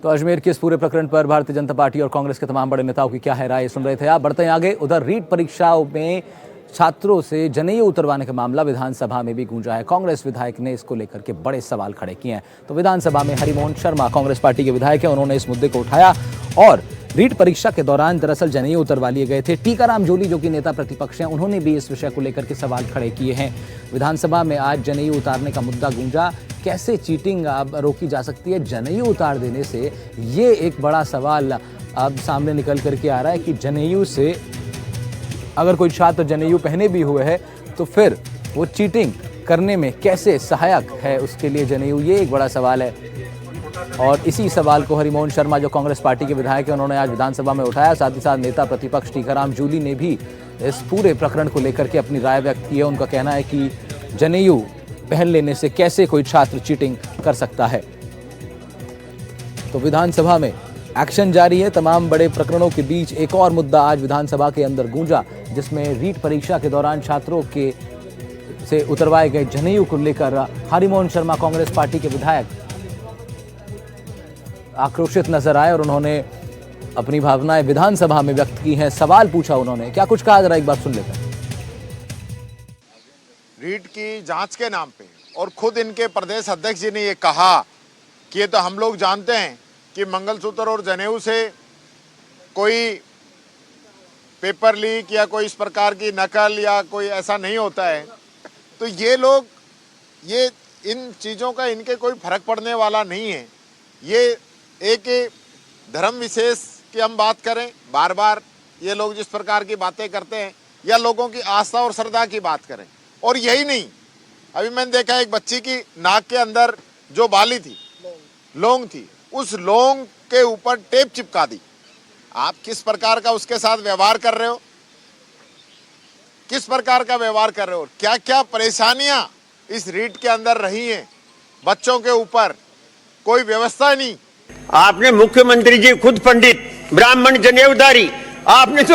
तो अजमेर के इस पूरे प्रकरण पर भारतीय जनता पार्टी और कांग्रेस के तमाम बड़े नेताओं की क्या है राय, सुन रहे थे आप। बढ़ते हैं आगे। उधर रीट परीक्षाओं में छात्रों से जनेऊ उतरवाने का मामला विधानसभा में भी गूंजा है। कांग्रेस विधायक ने इसको लेकर के बड़े सवाल खड़े किए हैं। तो विधानसभा में हरिमोहन शर्मा कांग्रेस पार्टी के विधायक हैं, उन्होंने इस मुद्दे को उठाया और रीट परीक्षा के दौरान दरअसल जनेऊ उतरवा लिए गए थे। टीकाराम जूली जो कि नेता प्रतिपक्ष हैं, उन्होंने भी इस विषय को लेकर के सवाल खड़े किए हैं। विधानसभा में आज जनेऊ उतारने का मुद्दा गूंजा। कैसे चीटिंग अब रोकी जा सकती है जनेऊ उतार देने से, ये एक बड़ा सवाल अब सामने निकल करके आ रहा है कि जनेऊ से अगर कोई छात्र जनेऊ पहने भी हुए है तो फिर वो चीटिंग करने में कैसे सहायक है उसके लिए जनेऊ, ये एक बड़ा सवाल है। और इसी सवाल को हरिमोहन शर्मा जो कांग्रेस पार्टी के विधायक हैं, उन्होंने आज विधानसभा में उठाया। साथ ही साथ नेता प्रतिपक्ष टीकाराम जूली ने भी इस पूरे प्रकरण को लेकर के अपनी राय व्यक्त की है। उनका कहना है कि जनेऊ पहन लेने से कैसे कोई छात्र चीटिंग कर सकता है। तो विधानसभा में एक्शन जारी है। तमाम बड़े प्रकरणों के बीच एक और मुद्दा आज विधानसभा के अंदर गूंजा, जिसमें रीट परीक्षा के दौरान छात्रों के से उतरवाए गए जनेऊ को लेकर हरिमोहन शर्मा कांग्रेस पार्टी के विधायक आक्रोशित नजर आए और उन्होंने अपनी भावनाएं विधानसभा में व्यक्त की हैं। सवाल पूछा उन्होंने, क्या कुछ कहा, जरा एक बार सुन लेते हैं। रीट की जांच के नाम पे और खुद इनके प्रदेश अध्यक्ष जी ने ये कहा कि ये तो हम लोग जानते हैं कि मंगलसूत्र और जनेऊ से कोई पेपर लीक या कोई इस प्रकार की नकल या कोई ऐसा नहीं होता है। तो ये लोग ये इन चीज़ों का इनके कोई फर्क पड़ने वाला नहीं है। ये एक धर्म विशेष की हम बात करें, बार बार ये लोग जिस प्रकार की बातें करते हैं, या लोगों की आस्था और श्रद्धा की बात करें। और यही नहीं, अभी मैंने देखा एक बच्ची की नाक के अंदर जो बाली थी, लौंग थी, उस लौंग के ऊपर टेप चिपका दी। आप किस प्रकार का उसके साथ व्यवहार कर रहे हो, किस प्रकार का व्यवहार कर रहे हो, क्या क्या परेशानियां इस रीट के अंदर रही हैं। बच्चों के ऊपर कोई व्यवस्था नहीं। आपने मुख्यमंत्री जी खुद पंडित ब्राह्मण जनेऊधारी, आपने तो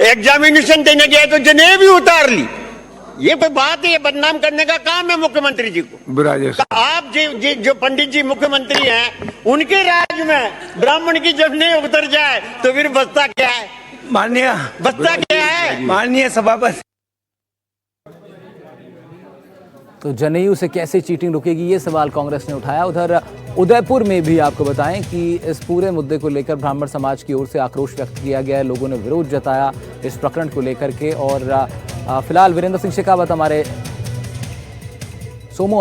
एग्जामिनेशन देने गया तो जनेऊ भी उतार ली। ये बात है, ये बदनाम करने का काम है मुख्यमंत्री जी को। आप जो पंडित जी मुख्यमंत्री हैं, उनके राज्य में ब्राह्मण की जब नहीं उतर जाए तो फिर बचता क्या है? माननीय बचता क्या है? माननीय सभापति, तो जनेऊ से कैसे चीटिंग रुकेगी, ये सवाल कांग्रेस ने उठाया। उधर उदयपुर में भी आपको बताएं कि इस पूरे मुद्दे को लेकर ब्राह्मण समाज की ओर से आक्रोश व्यक्त किया गया है। लोगों ने विरोध जताया इस प्रकरण को लेकर के। और फिलहाल वीरेंद्र सिंह शेखावत, हमारे सोमू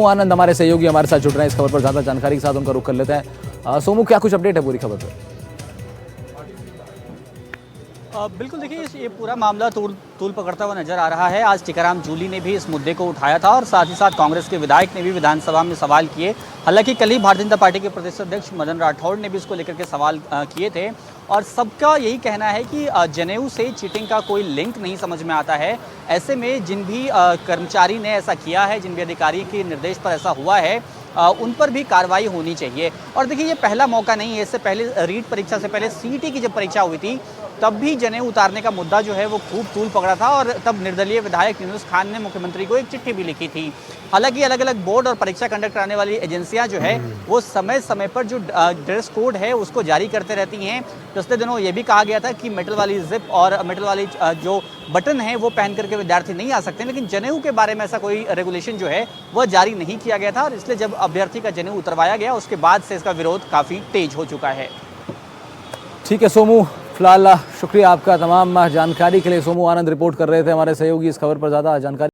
आनंद, हमारे सहयोगी हमारे साथ जुड़ रहे हैं इस खबर पर ज्यादा जानकारी के साथ। उनका रुख कर लेते हैं। सोमू, क्या कुछ अपडेट है पूरी खबर पर? बिल्कुल, देखिए ये पूरा मामला तूल पकड़ता हुआ नजर आ रहा है। आज टीकाराम जूली ने भी इस मुद्दे को उठाया था और साथ ही साथ कांग्रेस के विधायक ने भी विधानसभा में सवाल किए। हालांकि कल ही भारतीय जनता पार्टी के प्रदेश अध्यक्ष मदन राठौड़ ने भी इसको लेकर के सवाल किए थे और सबका यही कहना है कि जनेऊ से चीटिंग का कोई लिंक नहीं समझ में आता है। ऐसे में जिन भी कर्मचारी ने ऐसा किया है, जिन भी अधिकारी के निर्देश पर ऐसा हुआ है, उन पर भी कार्रवाई होनी चाहिए। और देखिए ये पहला मौका नहीं है। इससे पहले रीट परीक्षा से पहले सीईटी की जब परीक्षा हुई थी, तब भी जनेऊ उतारने का मुद्दा जो है वो खूब तूल पकड़ा था और तब निर्दलीय विधायक यूनुस खान ने मुख्यमंत्री को एक चिट्ठी भी लिखी थी। हालांकि अलग अलग बोर्ड और परीक्षा कंडक्ट कराने वाली एजेंसियां जो है वो समय समय पर जो ड्रेस कोड है उसको जारी करते रहती हैं। पिछले दिनों ये भी कहा गया था कि मेटल वाली जिप और मेटल वाली जो बटन है वो पहन करके विद्यार्थी नहीं आ सकते, लेकिन जनेऊ के बारे में ऐसा कोई रेगुलेशन जो है वह जारी नहीं किया गया था। और इसलिए जब अभ्यर्थी का जनेऊ उतरवाया गया उसके बाद से इसका विरोध काफ़ी तेज हो चुका है। ठीक है सोमू, फिलहाल शुक्रिया आपका तमाम जानकारी के लिए। सोमू आनंद रिपोर्ट कर रहे थे, हमारे सहयोगी इस खबर पर ज़्यादा जानकारी